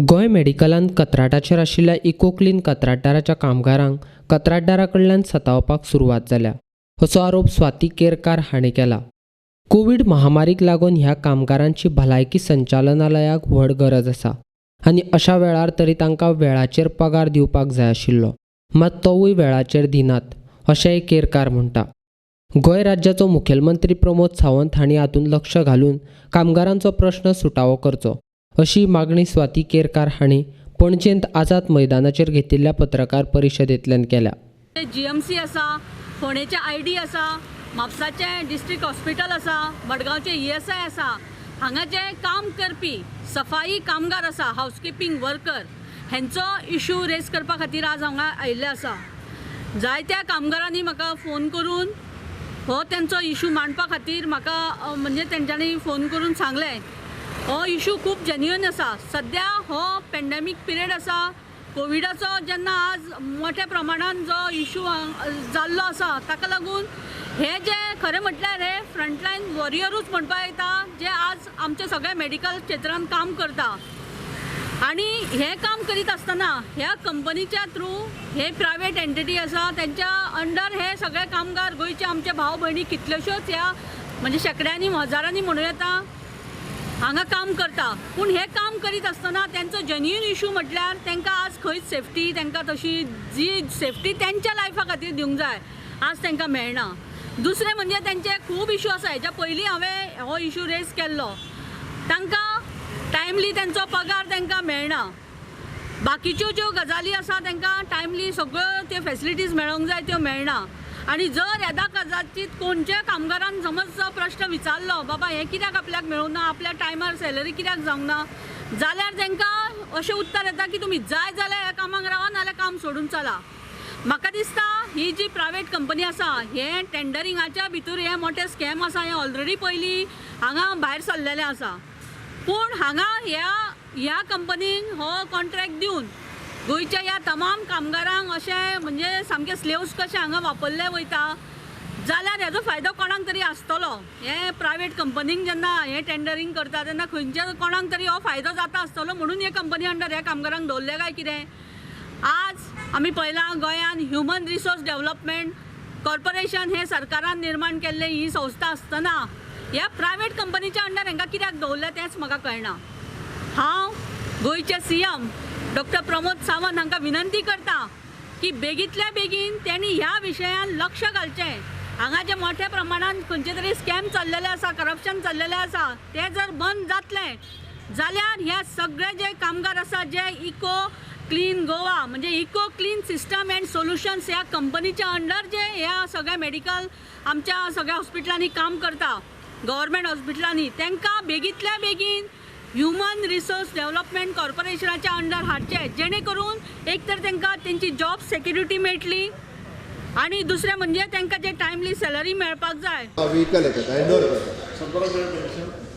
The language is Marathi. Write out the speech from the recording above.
गोंय मेडिकलांत कत्राटाचेर आशिल्ल्या इकोक्लीन कंत्राटदाराच्या कामगारांक कंत्राटदारा सतावपाक सुरवात जाल्या असो आरोप स्वाती केरकार हाणें केला। कोविड महामारीक लागून ह्या कामगारांची भलायकी संचालनालयाक व्हड गरज आसा आनी अशा वेळार तरी तांकां वेळाचेर पगार दिवपाक जाय आशिल्लो, मात तोवूय वेळाचेर दिनात अशेंय केरकार म्हणटा। गोंय राज्याचो मुखेलमंत्री प्रमोद सावंत हांणी हातूंत लक्ष घालून कामगारांचो प्रश्न सुटावो करचो अशी मागणी स्वाती केरकार हांणी पणजेंत आझाद मैदानाचेर घेतिल्ल्या पत्रकार परिशदेंतल्यान केल्या। जीएमसी आसा, फोंडेचे आयडी आसा, म्हापसाचे डिस्ट्रिक्ट हॉस्पिटल आसा, मडगांवचे ईएसआय आसा, हांगाचे काम करपी सफाई कामगार आसा, हाऊसकीपिंग वर्कर हेंचो इशू रेज करपा खातीर आज हांगा आयिल्ले आसा। जायत्या कामगारांनी म्हाका फोन करून हो तेंचो इशू मांडपा खातीर म्हाका म्हणजे तेंच्यांनी फोन करून सांगले हो इशू खूब जेन्युइन आसा। सद्या हो पेंडेमीक पिरियड आसा, कोविडाचो जेन्ना आज मोठ्या प्रमाणान जो इशू जाल्लो आसा ताका लागून हे जे खरें म्हटल्यार हे फ्रंटलायन वॉरियरूच म्हणपा येता जे आज आमचे सगळे मेडिकल क्षेत्रांत काम करता आणि हे काम करीत आसतना ह्या कंपनीच्या थ्रू हे प्रायवेट एंटिटी आसा तेंच्या अंडर हे सगळे कामगार गोंयचे आमचे भाव भयणी कितल्योश्योच ह्या म्हणजे शेकड्यांनी हजारांनी म्हणूं येता हांगा काम करता। पूण हे काम करीत आसतना तेंचो जेन्युइन इशू म्हटल्यार तांकां आज खंयच सेफ्टी तांकां तशी जी सेफ्टी तेंच्या लायफा खातीर दिवंक जाय आज तांकां मेळना। दुसरें म्हणजे तेंचे खूब इशू आसा। हेच्या पयलीं हांवें हो इशू रेज केल्लो, तांकां टायमली तेंचो पगार तांकां मेळना, बाकीच्यो ज्यो गजाली आसा तांकां टायमली सगळ्यो त्यो फॅसिलिटीज मेळोंक जाय त्यो मेळना। आणि जर येदा कदाचित कोणच्या कामगारान समज प्रश्न विचारलो बाबा हे कित्याक आपल्याक मेळूं ना, आपल्या टायमार सॅलरी कित्याक जावंक ना, जाल्यार तांकां अशें उत्तर येता की तुमी जाय जाल्यार ह्या कामाक रावा नाल्यार काम सोडून चला। म्हाका दिसता ही जी प्रायवेट कंपनी आसा हे टेंडरिंगाच्या भितर हे मोठे स्कॅम आसा हे ऑलरेडी पयलीं हांगा भायर सरलेले आसा। पूण हांगा ह्या कंपनीन हो कॉन्ट्रॅक्ट दिवन गोंयच्या ह्या तमाम कामगारांक अशें म्हणजे सामके स्लेव्स कशे हांगा वापरले वयता जाल्यार हेजो फायदो कोणाक तरी आसतलो। हे प्रायवेट कंपनीक जेन्ना हे टेंडरिंग करता तेन्ना खंयच्या कोणाक तरी हो फायदो जाता आसतलो म्हणून हे कंपनी अंडर ह्या कामगारांक दवरले काय कितें। आज आमी पळयलां गोंयान ह्युमन रिसोर्स डेव्हलपमेंट कॉर्पोरेशन हे सरकारान निर्माण केल्ले ही संस्था आसतना ह्या प्रायवेट कंपनीच्या अंडर हांकां कित्याक दवरले तेंच म्हाका कळना। हांव गोंयचे सीएम डॉक्टर प्रमोद सावंत हांकां विनंती करता की बेगींतल्या बेगीन त्यांनी ह्या विशयान लक्ष घालचें। हांगा जे मोठ्या प्रमाणात खंयचे तरी स्कॅम चल्लेले आसा, करप्शन चल्लेले आसा ते जर बंद जातले जाल्यार ह्या सगळे जे कामगार आसा जे इको क्लीन गोवा म्हणजे eco clean system and solutions ह्या कंपनीच्या अंडर जे ह्या सगळ्या मेडिकल आमच्या सगळ्या हॉस्पिटलांनी काम करता गव्हर्मेंट हॉस्पिटलांनी तांकां बेगींतल्या बेगीन ह्युमन रिसोर्स डेव्हलपमेंट कॉर्पोरेशनाच्या अंडर हाडचे जेणे करून एक तर तांकां तेंची जॉब सेक्युरिटी मेळटली आणि दुसरें म्हणजे तांकां जे टायमली सॅलरी मेळपाक जाय।